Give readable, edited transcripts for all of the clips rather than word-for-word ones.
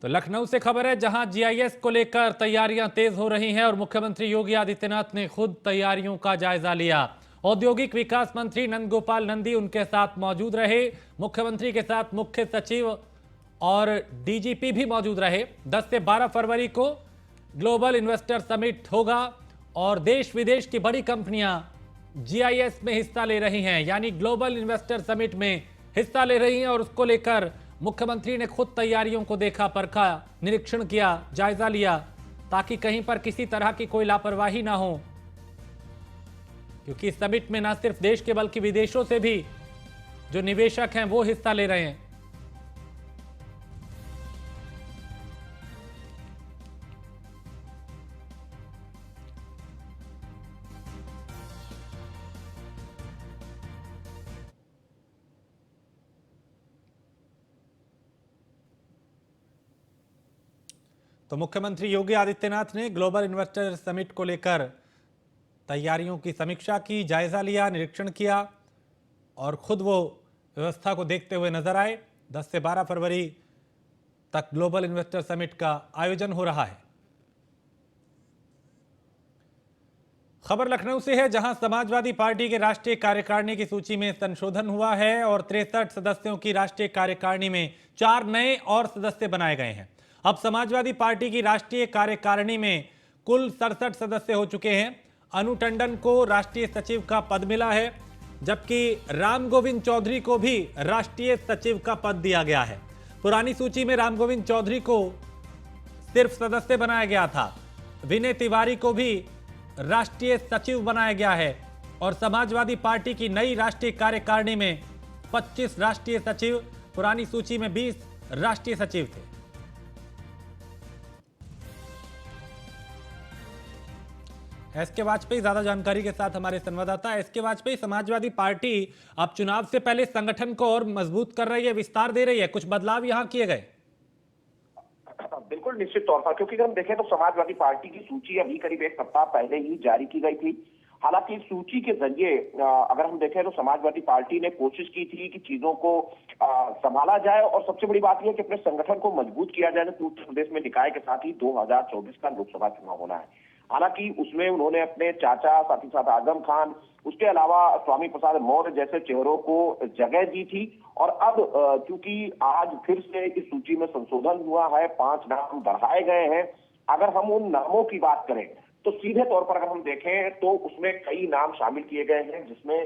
तो लखनऊ से खबर है, जहां जीआईएस को लेकर तैयारियां तेज हो रही हैं और मुख्यमंत्री योगी आदित्यनाथ ने खुद तैयारियों का जायजा लिया। औद्योगिक विकास मंत्री नंदगोपाल नंदी उनके साथ मौजूद रहे। मुख्यमंत्री के साथ मुख्य सचिव और डीजीपी भी मौजूद रहे। 10 से 12 फरवरी को ग्लोबल इन्वेस्टर समिट होगा और देश विदेश की बड़ी कंपनियां जीआईएस में हिस्सा ले रही हैं, यानी ग्लोबल इन्वेस्टर समिट में हिस्सा ले रही हैं। और उसको लेकर मुख्यमंत्री ने खुद तैयारियों को देखा, परखा, निरीक्षण किया, जायजा लिया, ताकि कहीं पर किसी तरह की कोई लापरवाही ना हो, क्योंकि इस समिट में न सिर्फ देश के बल्कि विदेशों से भी जो निवेशक हैं वो हिस्सा ले रहे हैं। तो मुख्यमंत्री योगी आदित्यनाथ ने ग्लोबल इन्वेस्टर समिट को लेकर तैयारियों की समीक्षा की, जायजा लिया, निरीक्षण किया और खुद वो व्यवस्था को देखते हुए नजर आए। 10 से 12 फरवरी तक ग्लोबल इन्वेस्टर समिट का आयोजन हो रहा है। खबर लखनऊ से है, जहां समाजवादी पार्टी के राष्ट्रीय कार्यकारिणी की सूची में संशोधन हुआ है और 63 सदस्यों की राष्ट्रीय कार्यकारिणी में 4 नए और सदस्य बनाए गए हैं। अब समाजवादी पार्टी की राष्ट्रीय कार्यकारिणी में कुल 67 सदस्य हो चुके हैं। अनु टंडन को राष्ट्रीय सचिव का पद मिला है, जबकि राम गोविंद चौधरी को भी राष्ट्रीय सचिव का पद दिया गया है। पुरानी सूची में राम गोविंद चौधरी को सिर्फ सदस्य बनाया गया था। विनय तिवारी को भी राष्ट्रीय सचिव बनाया गया है और समाजवादी पार्टी की नई राष्ट्रीय कार्यकारिणी में 25 राष्ट्रीय सचिव, पुरानी सूची में 20 राष्ट्रीय सचिव थे। एसके वाजपेयी ज्यादा जानकारी के साथ हमारे संवाददाता। एसके वाजपेयी, समाजवादी पार्टी अब चुनाव से पहले संगठन को और मजबूत कर रही है, विस्तार दे रही है, कुछ बदलाव यहां किए गए? बिल्कुल, निश्चित तौर पर, क्योंकि अगर हम देखें तो समाजवादी पार्टी की सूची अभी करीब 1 सप्ताह पहले ही जारी की गई थी। हालांकि इस सूची के जरिए अगर हम देखें तो समाजवादी पार्टी ने कोशिश की थी कि चीजों को संभाला जाए और सबसे बड़ी बात यह कि अपने संगठन को मजबूत किया जाए। तो उत्तर प्रदेश में निकाय के साथ ही 2024 का लोकसभा चुनाव होना है। हालांकि उसमें उन्होंने अपने चाचा, साथ ही साथ आजम खान, उसके अलावा स्वामी प्रसाद मौर्य जैसे चेहरों को जगह दी थी। और अब क्योंकि आज फिर से इस सूची में संशोधन हुआ है, 5 नाम बढ़ाए गए हैं। अगर हम उन नामों की बात करें तो सीधे तौर पर अगर हम देखें तो उसमें कई नाम शामिल किए गए हैं, जिसमें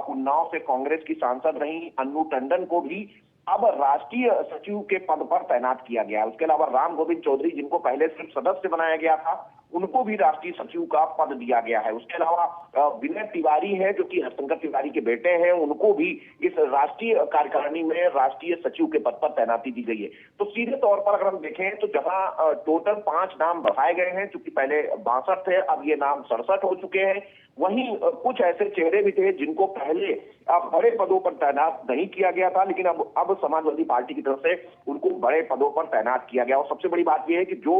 उन्नाव से कांग्रेस की सांसद रही अन्नू टंडन को भी अब राष्ट्रीय सचिव के पद पर तैनात किया गया। उसके अलावा राम गोविंद चौधरी, जिनको पहले सिर्फ सदस्य बनाया गया था, उनको भी राष्ट्रीय सचिव का पद दिया गया है। उसके अलावा विनय तिवारी है, जो कि हरशंकर तिवारी के बेटे हैं, उनको भी इस राष्ट्रीय कार्यकारिणी में राष्ट्रीय सचिव के पद पर तैनाती दी गई है। तो सीधे तौर पर अगर हम देखें तो जहां टोटल 5 नाम बढ़ाए गए हैं, चूंकि पहले 62 थे, अब ये नाम 67 हो चुके हैं। वहीं कुछ ऐसे चेहरे भी थे जिनको पहले बड़े पदों पर तैनात नहीं किया गया था, लेकिन अब समाजवादी पार्टी की तरफ से उनको बड़े पदों पर तैनात किया गया। और सबसे बड़ी बात यह है कि जो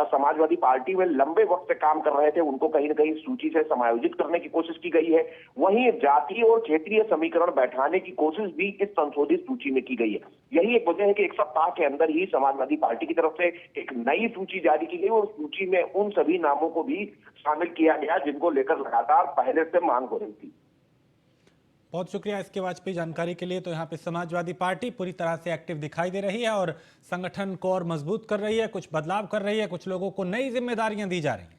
समाजवादी पार्टी में लंबे वक्त से काम कर रहे थे, उनको कहीं ना कहीं सूची से समायोजित करने की कोशिश की गई है। वहीं जातीय और क्षेत्रीय समीकरण बैठाने की कोशिश भी इस संशोधित सूची में की गई है। यही एक वजह है कि 1 सप्ताह के अंदर ही समाजवादी पार्टी की तरफ से एक नई सूची जारी की गई और सूची में उन सभी नामों को भी शामिल किया गया जिनको लेकर लगातार पहले से मांग हो रही थी। बहुत शुक्रिया एसके वाजपेयी जानकारी के लिए। तो यहाँ पे समाजवादी पार्टी पूरी तरह से एक्टिव दिखाई दे रही है और संगठन को और मजबूत कर रही है, कुछ बदलाव कर रही है, कुछ लोगों को नई जिम्मेदारियां दी जा रही हैं।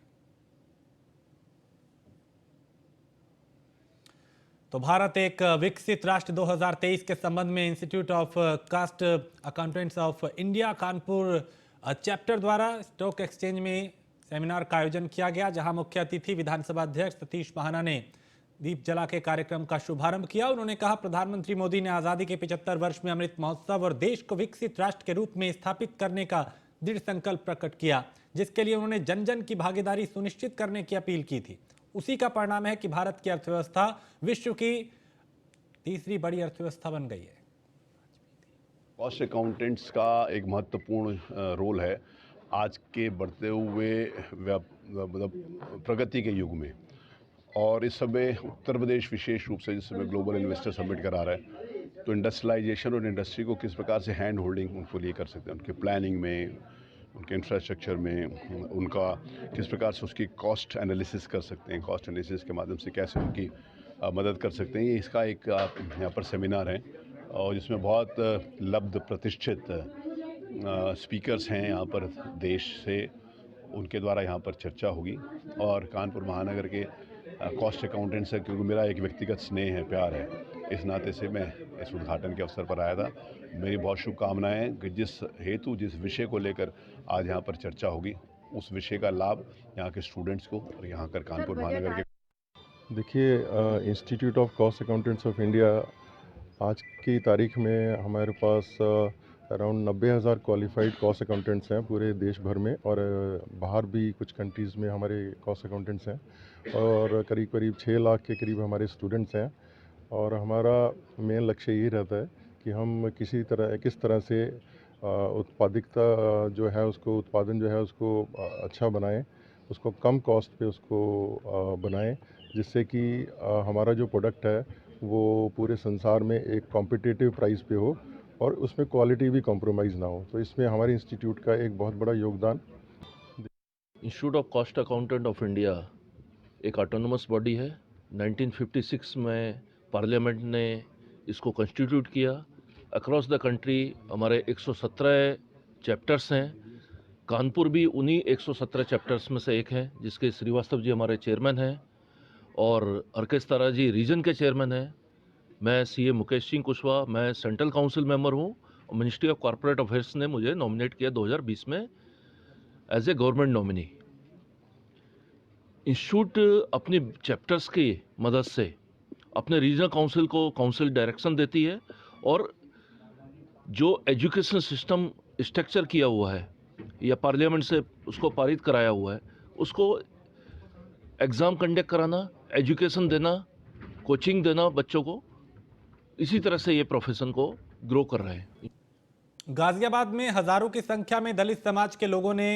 तो भारत एक विकसित राष्ट्र 2023 के संबंध में Institute of Cost Accountants of India Kanpur chapter द्वारा स्टॉक एक्सचेंज में सेमिनार का आयोजन किया गया, जहां मुख्य अतिथि विधानसभा अध्यक्ष सतीश महाना ने दीप जला के कार्यक्रम का शुभारंभ किया। उन्होंने कहा, प्रधानमंत्री मोदी ने आजादी के 75 वर्ष में अमृत महोत्सव और देश को विकसित राष्ट्र के रूप में स्थापित करने का दृढ़ संकल्प प्रकट किया, जिसके लिए उन्होंने जन जन की भागीदारी सुनिश्चित करने की अपील की थी। उसी का परिणाम है कि भारत की अर्थव्यवस्था विश्व की तीसरी बड़ी अर्थव्यवस्था बन गई है। कॉस्ट अकाउंटेंट्स का एक महत्वपूर्ण रोल है आज के बढ़ते हुए मतलब प्रगति के युग में। और इस समय उत्तर प्रदेश विशेष रूप से जिस समय ग्लोबल इन्वेस्टर समिट करा रहा है, तो इंडस्ट्रियलाइजेशन और इंडस्ट्री को किस प्रकार से हैंड होल्डिंग उनको लिए कर सकते हैं, उनके प्लानिंग में, उनके इंफ्रास्ट्रक्चर में, उनका किस प्रकार से उसकी कॉस्ट एनालिसिस कर सकते हैं, कॉस्ट एनालिसिस के माध्यम से कैसे उनकी मदद कर सकते हैं। ये इसका एक यहाँ पर सेमिनार है और जिसमें बहुत लब्ध प्रतिष्ठित स्पीकर्स हैं यहाँ पर देश से, उनके द्वारा यहाँ पर चर्चा होगी। और कानपुर महानगर के कॉस्ट अकाउंटेंट से, क्योंकि मेरा एक व्यक्तिगत स्नेह है, प्यार है, इस नाते से मैं इस उद्घाटन के अवसर पर आया था। मेरी बहुत शुभकामनाएं हैं कि जिस हेतु, जिस विषय को लेकर आज यहाँ पर चर्चा होगी, उस विषय का लाभ यहाँ के स्टूडेंट्स को और यहाँ कर कानपुर महानगर के। देखिए, institute of cost accountants of India आज की तारीख में हमारे पास अराउंड 90,000 क्वालिफाइड कॉस्ट अकाउंटेंट्स हैं पूरे देश भर में, और बाहर भी कुछ कंट्रीज़ में हमारे कॉस्ट अकाउंटेंट्स हैं, और करीब करीब 6 लाख के करीब हमारे स्टूडेंट्स हैं। और हमारा मेन लक्ष्य यही रहता है कि हम किस तरह से उत्पादकता जो है उसको, उत्पादन जो है उसको अच्छा बनाएं, उसको कम कॉस्ट पे उसको बनाएं, जिससे कि हमारा जो प्रोडक्ट है वो पूरे संसार में एक कॉम्पिटिटिव प्राइस पे हो और उसमें क्वालिटी भी कॉम्प्रोमाइज़ ना हो। तो इसमें हमारे इंस्टीट्यूट का एक बहुत बड़ा योगदान। Institute of cost accountant of India एक ऑटोनोमस बॉडी है। 1956 में पार्लियामेंट ने इसको कॉन्स्टिट्यूट किया। अक्रॉस द कंट्री हमारे 117 चैप्टर्स हैं। कानपुर भी उन्हीं 117 चैप्टर्स में से एक है, जिसके श्रीवास्तव जी हमारे चेयरमैन हैं और अर्केस्तारा जी रीजन के चेयरमैन हैं। मैं सीए मुकेश सिंह कुशवाहा, मैं सेंट्रल काउंसिल मेंबर हूँ और मिनिस्ट्री ऑफ कॉर्पोरेट अफेयर्स ने मुझे नॉमिनेट किया 2020 में as a government nominee. Institute अपनी चैप्टर्स की मदद से अपने रीजनल काउंसिल को काउंसिल डायरेक्शन देती है, और जो एजुकेशन सिस्टम स्ट्रक्चर किया हुआ है या पार्लियामेंट से उसको पारित कराया हुआ है, उसको एग्ज़ाम कंडक्ट कराना, एजुकेशन देना, कोचिंग देना बच्चों को, इसी तरह से ये प्रोफेशन को ग्रो कर रहे हैं। गाजियाबाद में हजारों की संख्या में दलित समाज के लोगों ने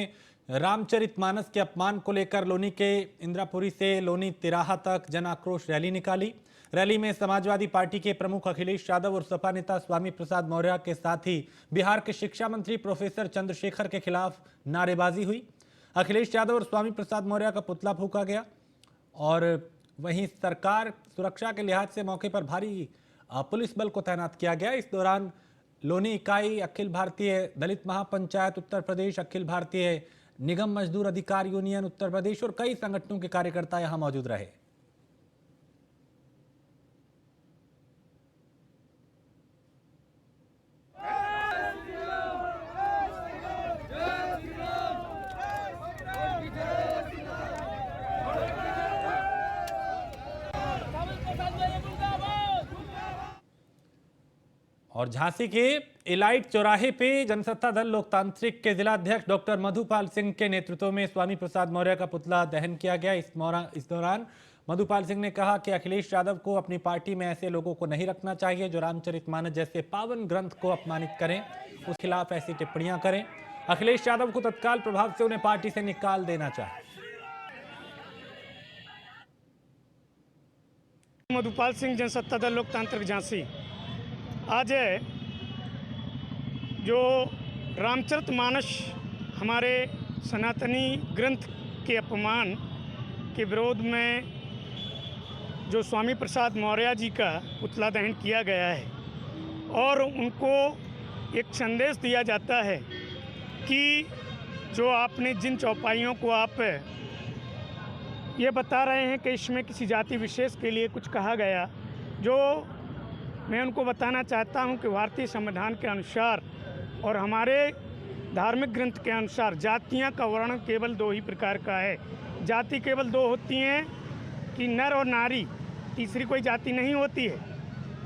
रामचरितमानस के अपमान को लेकर लोनी के इंदिरापुरी से लोनी तिराहा तक जन आक्रोश रैली निकाली। रैली में समाजवादी पार्टी के प्रमुख अखिलेश यादव और सपा नेता स्वामी प्रसाद मौर्य के साथ ही बिहार के शिक्षा मंत्री प्रोफेसर चंद्रशेखर के खिलाफ नारेबाजी हुई। अखिलेश यादव और स्वामी प्रसाद मौर्य का पुतला फूंका गया और वहीं सरकार सुरक्षा के लिहाज से मौके पर भारी पुलिस बल को तैनात किया गया। इस दौरान लोनी इकाई, अखिल भारतीय दलित महापंचायत उत्तर प्रदेश, अखिल भारतीय निगम मजदूर अधिकार यूनियन उत्तर प्रदेश और कई संगठनों के कार्यकर्ता यहां मौजूद रहे। और झांसी के इलाइट चौराहे पे जनसत्ता दल लोकतांत्रिक के जिलाध्यक्ष डॉक्टर मधुपाल सिंह के नेतृत्व में स्वामी प्रसाद मौर्य का पुतला दहन किया गया। इस दौरान मधुपाल सिंह ने कहा कि अखिलेश यादव को अपनी पार्टी में ऐसे लोगों को नहीं रखना चाहिए जो रामचरितमानस जैसे पावन ग्रंथ को अपमानित करें, उसके खिलाफ ऐसी टिप्पणियां करें। अखिलेश यादव को तत्काल प्रभाव से उन्हें पार्टी से निकाल देना चाहिए। मधुपाल सिंह, जनसत्ता दल लोकतांत्रिक झांसी। आज जो रामचरितमानस हमारे सनातनी ग्रंथ के अपमान के विरोध में जो स्वामी प्रसाद मौर्य जी का पुतला दहन किया गया है, और उनको एक संदेश दिया जाता है कि जो आपने जिन चौपाइयों को आप ये बता रहे हैं कि इसमें किसी जाति विशेष के लिए कुछ कहा गया, जो मैं उनको बताना चाहता हूं कि भारतीय संविधान के अनुसार और हमारे धार्मिक ग्रंथ के अनुसार जातियां का वर्णन केवल 2 ही प्रकार का है। जाति केवल 2 होती हैं कि नर और नारी, तीसरी कोई जाति नहीं होती है।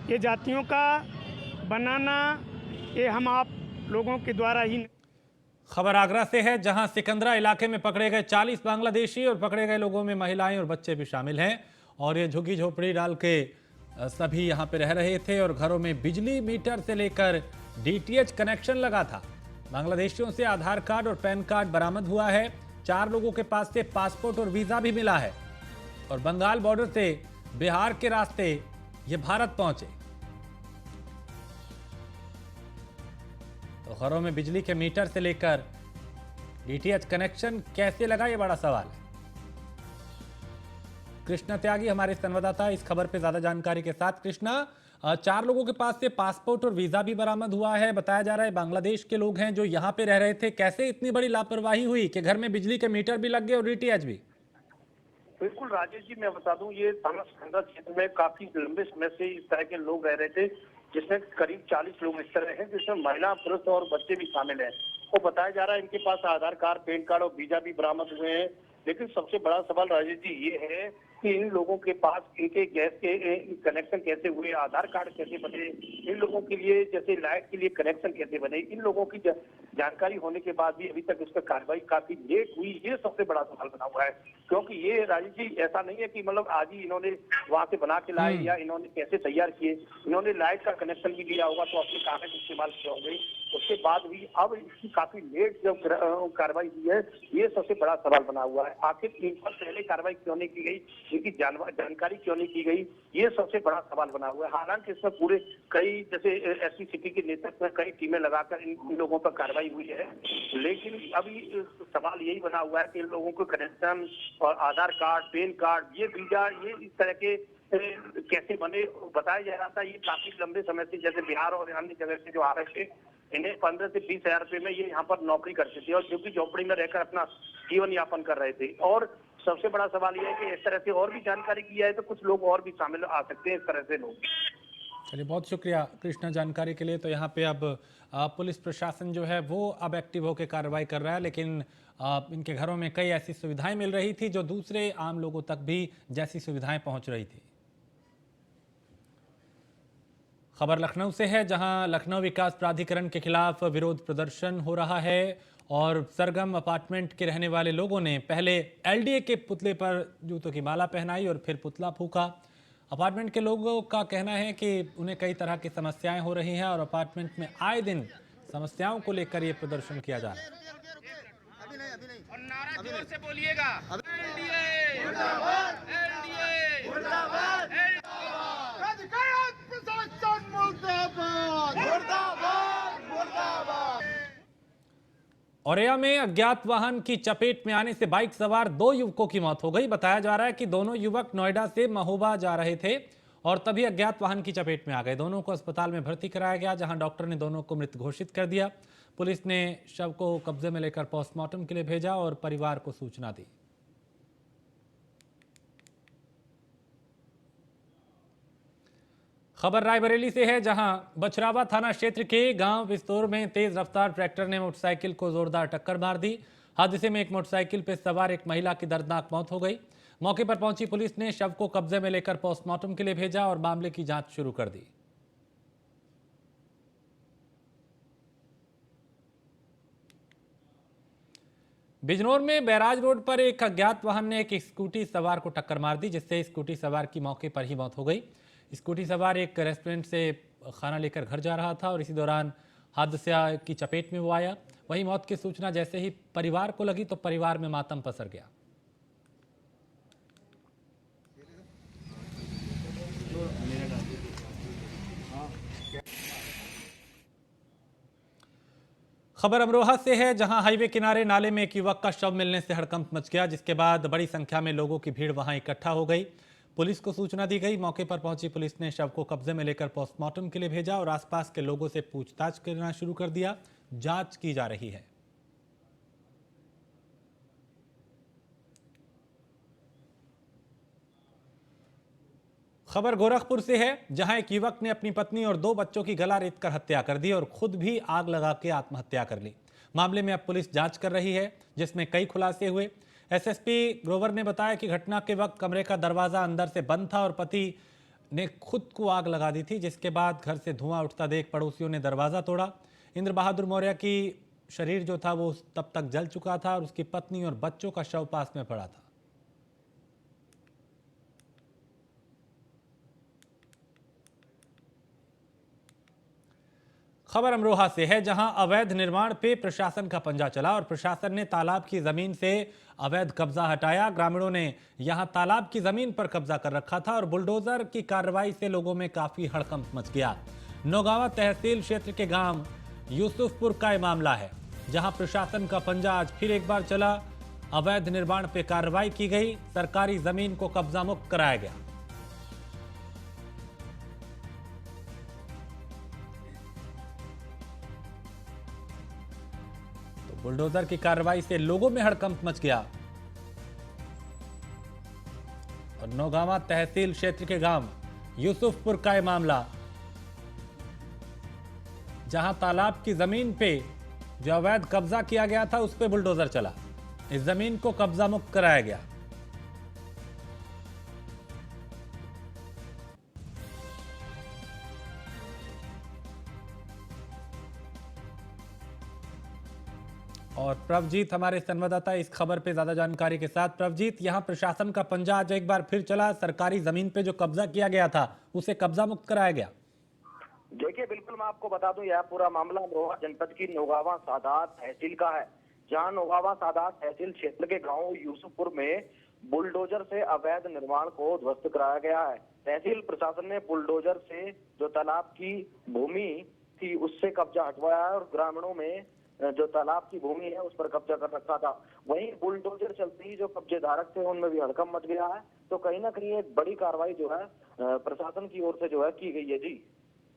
ये जातियों का बनाना ये हम आप लोगों के द्वारा ही। खबर आगरा से है, जहां सिकंदरा इलाके में पकड़े गए 40 बांग्लादेशी और पकड़े गए लोगों में महिलाएं और बच्चे भी शामिल हैं। और ये झुग्गी झोपड़ी डाल के सभी यहां पे रह रहे थे और घरों में बिजली मीटर से लेकर डीटीएच कनेक्शन लगा था। बांग्लादेशियों से आधार कार्ड और पैन कार्ड बरामद हुआ है। 4 लोगों के पास से पासपोर्ट और वीजा भी मिला है और बंगाल बॉर्डर से बिहार के रास्ते ये भारत पहुंचे। तो घरों में बिजली के मीटर से लेकर डीटीएच कनेक्शन कैसे लगा, ये बड़ा सवाल है। कृष्णा त्यागी हमारे संवाददाता इस खबर पे ज्यादा जानकारी के साथ। कृष्णा, 4 लोगों के पास से पासपोर्ट और वीजा भी बरामद हुआ है। बताया जा रहा है बांग्लादेश के लोग हैं जो यहाँ पे रह रहे थे। कैसे इतनी बड़ी लापरवाही हुई कि घर में बिजली के मीटर भी लग गए और डीटीएच भी? बिल्कुल राजेश जी, मैं बता दूं, ये थाना सिकंदर क्षेत्र में काफी लंबे समय से इस तरह के लोग रह रहे थे, जिसमें करीब 40 लोग इस तरह हैं, जिसमें महिला, पुरुष और बच्चे भी शामिल हैं। वो बताया जा रहा है इनके पास आधार कार्ड, पैन कार्ड और वीजा भी बरामद हुए हैं। लेकिन सबसे बड़ा सवाल राजेश जी ये है कि इन लोगों के पास इनके गैस के कनेक्शन कैसे हुए, आधार कार्ड कैसे बने, इन लोगों के लिए जैसे लाइट के लिए कनेक्शन कैसे बने, इन लोगों की जानकारी होने के बाद भी अभी तक इस पर कार्रवाई काफी लेट हुई। ये सबसे बड़ा सवाल बना हुआ है, क्योंकि ये राजीव जी ऐसा नहीं है कि मतलब आज ही इन्होंने वहां से बना के लाए या इन्होंने कैसे तैयार किए। इन्होंने लाइट का कनेक्शन भी लिया होगा तो अपने कागज इस्तेमाल किए होंगे, उसके बाद भी अब इसकी काफी लेट जब कार्रवाई हुई है, ये सबसे बड़ा सवाल बना हुआ है। आखिर इन पर पहले कार्रवाई क्यों नहीं की गई, इनकी जानकारी क्यों नहीं की गई, ये सबसे बड़ा सवाल बना हुआ है। हालांकि इसमें पूरे कई जैसे एसपी सिटी के नेतृत्व में कई टीमें लगाकर इन लोगों पर कार्रवाई हुई है, लेकिन अभी सवाल यही बना हुआ है कि इन लोगों को कनेक्शन और आधार कार्ड, पैन कार्ड, ये वीजा, ये इस तरह के कैसे बने। बताया जा रहा था ये काफी लंबे समय से जैसे बिहार और अन्य जगह से जो आ रहे थे, इन्हें 15 से 20 हजार रुपए में ये यहाँ पर नौकरी करते थे और जो कि झोपड़ी में रहकर अपना जीवन यापन कर रहे थे। और सबसे बड़ा सवाल यह है कि इस तरह से और भी जानकारी की जाए तो कुछ लोग और भी शामिल आ सकते हैं इस तरह से लोग। चलिए, बहुत शुक्रिया कृष्णा जानकारी के लिए। तो यहाँ पे अब पुलिस प्रशासन जो है वो अब एक्टिव होकर कार्रवाई कर रहा है, लेकिन इनके घरों में कई ऐसी सुविधाएं मिल रही थी जो दूसरे आम लोगों तक भी जैसी सुविधाएं पहुंच रही थी। खबर लखनऊ से है, जहां लखनऊ विकास प्राधिकरण के खिलाफ विरोध प्रदर्शन हो रहा है और सरगम अपार्टमेंट के रहने वाले लोगों ने पहले एलडीए के पुतले पर जूतों की माला पहनाई और फिर पुतला फूंका। अपार्टमेंट के लोगों का कहना है कि उन्हें कई तरह की समस्याएं हो रही हैं और अपार्टमेंट में आए दिन समस्याओं को लेकर ये प्रदर्शन किया जा रहा है। और नारा जोर से बोलिएगा, औरैया में अज्ञात वाहन की चपेट में आने से बाइक सवार 2 युवकों की मौत हो गई। बताया जा रहा है कि दोनों युवक नोएडा से महोबा जा रहे थे और तभी अज्ञात वाहन की चपेट में आ गए। दोनों को अस्पताल में भर्ती कराया गया, जहां डॉक्टर ने दोनों को मृत घोषित कर दिया। पुलिस ने शव को कब्जे में लेकर पोस्टमार्टम के लिए भेजा और परिवार को सूचना दी। खबर रायबरेली से है, जहां बछरावा थाना क्षेत्र के गांव विस्तोर में तेज रफ्तार ट्रैक्टर ने मोटरसाइकिल को जोरदार टक्कर मार दी। हादसे में एक मोटरसाइकिल पर सवार एक महिला की दर्दनाक मौत हो गई। मौके पर पहुंची पुलिस ने शव को कब्जे में लेकर पोस्टमार्टम के लिए भेजा और मामले की जांच शुरू कर दी। बिजनौर में बैराज रोड पर एक अज्ञात वाहन ने एक स्कूटी सवार को टक्कर मार दी, जिससे स्कूटी सवार की मौके पर ही मौत हो गई। स्कूटी सवार एक रेस्टोरेंट से खाना लेकर घर जा रहा था और इसी दौरान हादसे की चपेट में वो आया। वहीं मौत की सूचना जैसे ही परिवार को लगी तो परिवार में मातम पसर गया। खबर अमरोहा से है, जहां हाईवे किनारे नाले में एक युवक का शव मिलने से हड़कंप मच गया, जिसके बाद बड़ी संख्या में लोगों की भीड़ वहां इकट्ठा हो गई। पुलिस को सूचना दी गई। मौके पर पहुंची पुलिस ने शव को कब्जे में लेकर पोस्टमार्टम के लिए भेजा और आसपास के लोगों से पूछताछ करना शुरू कर दिया। जांच की जा रही है। खबर गोरखपुर से है, जहां एक युवक ने अपनी पत्नी और 2 बच्चों की गला रेतकर हत्या कर दी और खुद भी आग लगा के आत्महत्या कर ली। मामले में अब पुलिस जांच कर रही है, जिसमें कई खुलासे हुए। एसएसपी ग्रोवर ने बताया कि घटना के वक्त कमरे का दरवाजा अंदर से बंद था और पति ने खुद को आग लगा दी थी, जिसके बाद घर से धुआं उठता देख पड़ोसियों ने दरवाजा तोड़ा। इंद्र बहादुर मौर्य की शरीर जो था वो तब तक जल चुका था और उसकी पत्नी और बच्चों का शव पास में पड़ा था। खबर अमरोहा से है, जहां अवैध निर्माण पे प्रशासन का पंजा चला और प्रशासन ने तालाब की जमीन से अवैध कब्जा हटाया। ग्रामीणों ने यहां तालाब की जमीन पर कब्जा कर रखा था और बुलडोजर की कार्रवाई से लोगों में काफी हड़कंप मच गया। नौगांवा तहसील क्षेत्र के गांव यूसुफपुर का यह मामला है, जहां प्रशासन का पंजा आज फिर एक बार चला। अवैध निर्माण पे कार्रवाई की गई, सरकारी जमीन को कब्जा मुक्त कराया गया। तो बुलडोजर की कार्रवाई से लोगों में हड़कंप मच गया और नौगांवा तहसील क्षेत्र के गांव यूसुफपुर का यह मामला, जहां तालाब की जमीन पे जो अवैध कब्जा किया गया था उस पे बुलडोजर चला। इस जमीन को कब्जा मुक्त कराया गया। और प्रभजीत हमारे संवाददाता इस खबर पे ज्यादा जानकारी के साथ। प्रभजीत, यहां प्रशासन का पंजा आज एक बार फिर चला, सरकारी जमीन पे जो कब्जा किया गया था उसे कब्जा मुक्त कराया गया। देखिए, बिल्कुल मैं आपको बता दूं, यह पूरा मामला अमरोहा जनपद की नौगांवा सादात तहसील का है, जहां नौगांवा सादात तहसील क्षेत्र के गांव यूसुफपुर में बुलडोजर से अवैध निर्माण को ध्वस्त कराया गया है। तहसील प्रशासन ने बुलडोजर से जो तालाब की भूमि थी उससे कब्जा हटवाया है और ग्रामीणों में जो तालाब की भूमि है उस पर कब्जा कर रखा था। वहीं बुलडोजर चलते ही जो कब्जेदारक थे उनमें भी हड़कंप मच गया है। तो कहीं ना कहीं एक बड़ी कार्रवाई जो है प्रशासन की ओर से जो है की गई है। जी,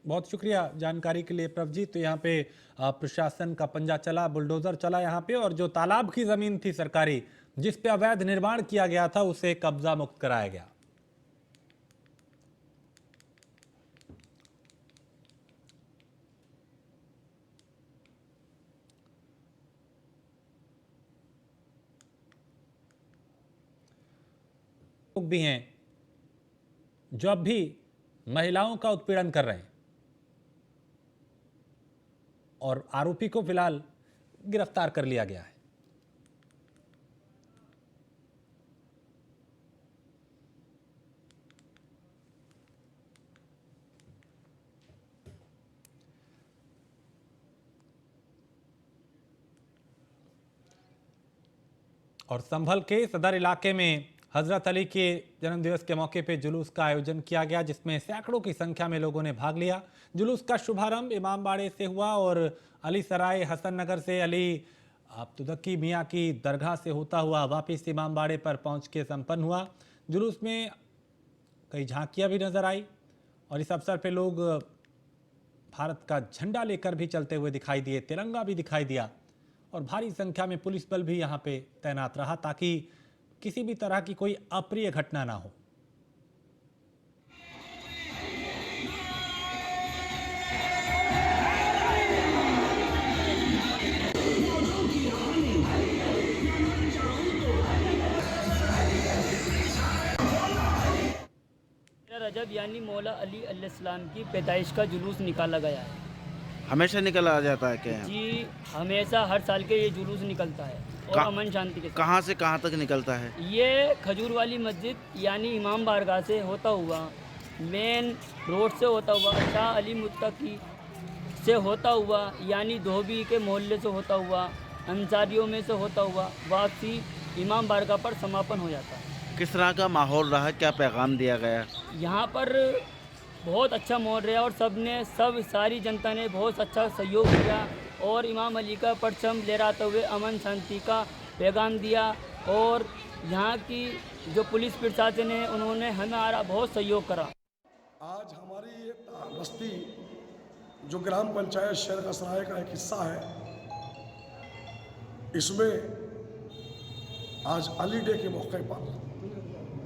बहुत शुक्रिया जानकारी के लिए प्रभजीत। तो यहाँ पे प्रशासन का पंजा चला, बुलडोजर चला यहाँ पे, और जो तालाब की जमीन थी सरकारी जिस पे अवैध निर्माण किया गया था उसे कब्जा मुक्त कराया गया। लोग भी हैं जो अब भी महिलाओं का उत्पीड़न कर रहे हैं और आरोपी को फिलहाल गिरफ्तार कर लिया गया है। और संभल के सदर इलाके में हजरत अली के जन्मदिवस के मौके पर जुलूस का आयोजन किया गया, जिसमें सैकड़ों की संख्या में लोगों ने भाग लिया। जुलूस का शुभारंभ इमामबाड़े से हुआ और अली सराय हसन नगर से अली तुदक्की मियाँ की दरगाह से होता हुआ वापस इमामबाड़े पर पहुंच के संपन्न हुआ। जुलूस में कई झांकियां भी नजर आई और इस अवसर पर लोग भारत का झंडा लेकर भी चलते हुए दिखाई दिए, तिरंगा भी दिखाई दिया और भारी संख्या में पुलिस बल भी यहाँ पे तैनात रहा ताकि किसी भी तरह की कोई अप्रिय घटना ना हो। रजब यानी मौला अली अलैहिस्सलाम की पैदाइश का जुलूस निकाला गया है। हमेशा निकला जाता है क्या? जी, हमेशा हर साल के ये जुलूस निकलता है और अमन शांति के साथ। कहाँ से कहाँ तक निकलता है? ये खजूर वाली मस्जिद यानी इमाम बारगाह से होता हुआ, मेन रोड से होता हुआ, शाह अली मुत्तकी से होता हुआ, यानी धोबी के मोहल्ले से होता हुआ, अंसारियों में से होता हुआ वापसी इमाम बारगाह पर समापन हो जाता है। किस तरह का माहौल रहा, क्या पैगाम दिया गया? यहाँ पर बहुत अच्छा माहौल रहा और सारी जनता ने बहुत अच्छा सहयोग किया और इमाम अली का परचम लहराते हुए अमन शांति का पैगाम दिया। और यहाँ की जो पुलिस प्रशासन है उन्होंने हमारा बहुत सहयोग करा। आज हमारी ये बस्ती जो ग्राम पंचायत शेर का सराय का एक हिस्सा है, इसमें आज अली डे के मौके पर,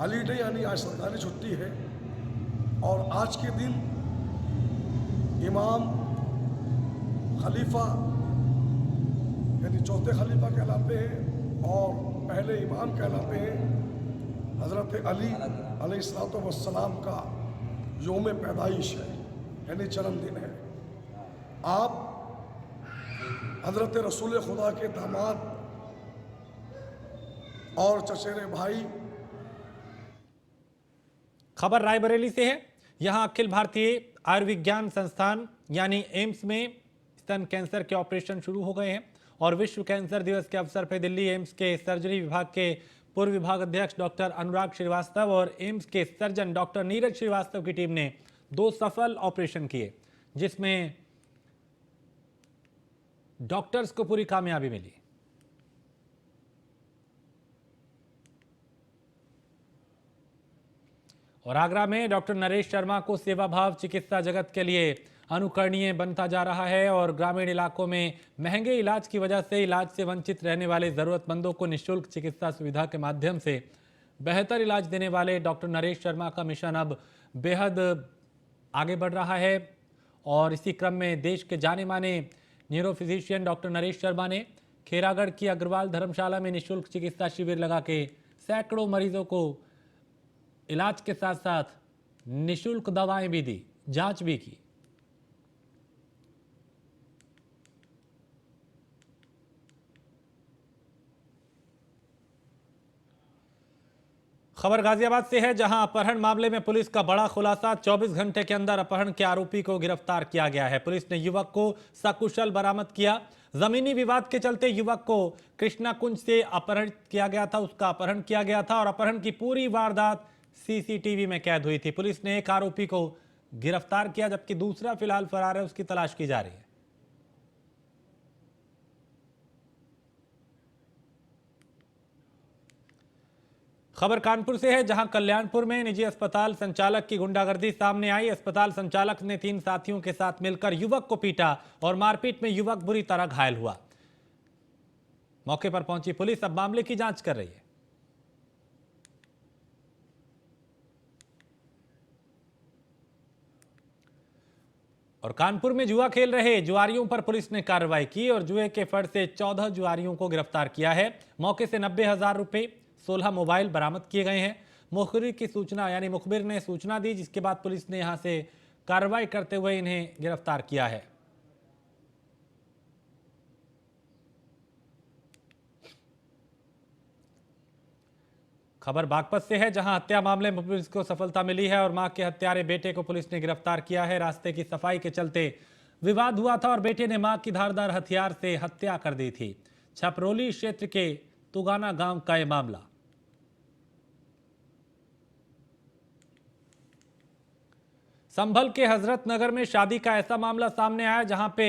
अली डे यानी आज सरकारी छुट्टी है और आज के दिन इमाम खलीफा यानी चौथे खलीफा कहलाते हैं और पहले इमाम कहलाते हैं हज़रत अली अलैहिस्सलाम का योम पैदाइश है यानी जन्मदिन है। आप हज़रत रसूल खुदा के दामाद और चचेरे भाई। खबर रायबरेली से है। यहां अखिल भारतीय आयुर्विज्ञान संस्थान यानी एम्स में स्तन कैंसर के ऑपरेशन शुरू हो गए हैं और विश्व कैंसर दिवस के अवसर पर दिल्ली एम्स के सर्जरी विभाग के पूर्व विभाग अध्यक्ष डॉक्टर अनुराग श्रीवास्तव और एम्स के सर्जन डॉक्टर नीरज श्रीवास्तव की टीम ने 2 सफल ऑपरेशन किए, जिसमें डॉक्टर्स को पूरी कामयाबी मिली। और आगरा में डॉक्टर नरेश शर्मा को सेवाभाव चिकित्सा जगत के लिए अनुकरणीय बनता जा रहा है और ग्रामीण इलाकों में महंगे इलाज की वजह से इलाज से वंचित रहने वाले जरूरतमंदों को निःशुल्क चिकित्सा सुविधा के माध्यम से बेहतर इलाज देने वाले डॉक्टर नरेश शर्मा का मिशन अब बेहद आगे बढ़ रहा है। और इसी क्रम में देश के जाने माने neuro physician doctor Naresh Sharma ने खेरागढ़ की अग्रवाल धर्मशाला में निःशुल्क चिकित्सा शिविर लगा के सैकड़ों मरीजों को इलाज के साथ साथ निःशुल्क दवाएं भी दी, जांच भी की। खबर गाजियाबाद से है, जहां अपहरण मामले में पुलिस का बड़ा खुलासा। 24 घंटे के अंदर अपहरण के आरोपी को गिरफ्तार किया गया है। पुलिस ने युवक को सकुशल बरामद किया। जमीनी विवाद के चलते युवक को कृष्णा कुंज से अपहरण किया गया था, उसका अपहरण किया गया था और अपहरण की पूरी वारदात सीसीटीवी में कैद हुई थी। पुलिस ने एक आरोपी को गिरफ्तार किया जबकि दूसरा फिलहाल फरार है, उसकी तलाश की जा रही है। खबर कानपुर से है, जहां कल्याणपुर में निजी अस्पताल संचालक की गुंडागर्दी सामने आई। अस्पताल संचालक ने 3 साथियों के साथ मिलकर युवक को पीटा और मारपीट में युवक बुरी तरह घायल हुआ। मौके पर पहुंची पुलिस अब मामले की जांच कर रही है। और कानपुर में जुआ खेल रहे जुआरियों पर पुलिस ने कार्रवाई की और जुए के फड़ से 14 जुआरियों को गिरफ्तार किया है। मौके से 90,000 रुपए, 16 मोबाइल बरामद किए गए हैं। मुखबिर ने सूचना दी, जिसके बाद पुलिस ने यहां से कार्रवाई करते हुए इन्हें गिरफ्तार किया है। खबर बागपत से है, जहां हत्या मामले में पुलिस को सफलता मिली है और मां के हत्यारे बेटे को पुलिस ने गिरफ्तार किया है। रास्ते की सफाई के चलते विवाद हुआ था और बेटे ने मां की धारदार हथियार से हत्या कर दी थी। छपरोली क्षेत्र के तुगाना गांव का यह मामला। संभल के हजरत नगर में शादी का ऐसा मामला सामने आया जहां पे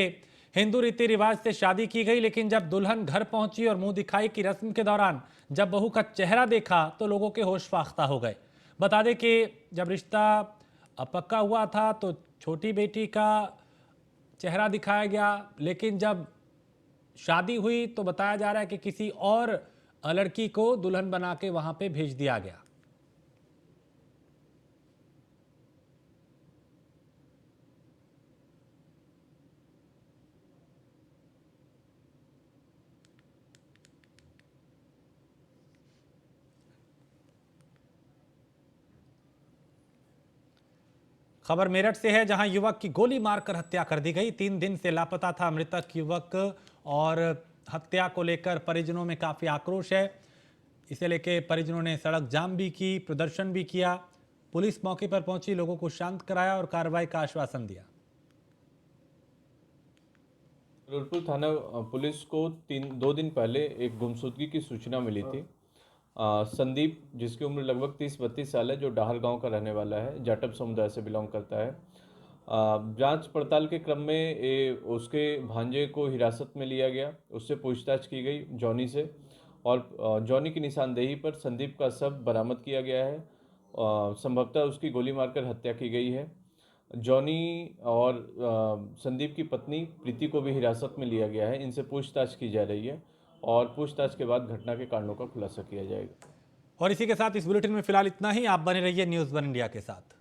हिंदू रीति रिवाज से शादी की गई, लेकिन जब दुल्हन घर पहुंची और मुंह दिखाई की रस्म के दौरान जब बहू का चेहरा देखा तो लोगों के होश फाख्ता हो गए। बता दें कि जब रिश्ता पक्का हुआ था तो छोटी बेटी का चेहरा दिखाया गया, लेकिन जब शादी हुई तो बताया जा रहा है कि किसी और लड़की को दुल्हन बना के वहां पे भेज दिया गया। खबर मेरठ से है, जहां युवक की गोली मारकर हत्या कर दी गई। 3 दिन से लापता था मृतक युवक और हत्या को लेकर परिजनों में काफी आक्रोश है। इसे लेकर परिजनों ने सड़क जाम भी की, प्रदर्शन भी किया। पुलिस मौके पर पहुंची, लोगों को शांत कराया और कार्रवाई का आश्वासन दिया। जबलपुर थाना पुलिस को 2 दिन पहले एक गुमशुदगी की सूचना मिली थी। संदीप, जिसकी उम्र लगभग 30-32 साल है, जो डाहर गांव का रहने वाला है, जाटव समुदाय से बिलोंग करता है। जांच पड़ताल के क्रम में उसके भांजे को हिरासत में लिया गया, उससे पूछताछ की गई जॉनी से, और जॉनी की निशानदेही पर संदीप का शव बरामद किया गया है। संभवतः उसकी गोली मारकर हत्या की गई है। जॉनी और संदीप की पत्नी प्रीति को भी हिरासत में लिया गया है। इनसे पूछताछ की जा रही है और पूछताछ के बाद घटना के कारणों का खुलासा किया जाएगा। और इसी के साथ इस बुलेटिन में फिलहाल इतना ही। आप बने रहिए न्यूज़ 1 इंडिया के साथ।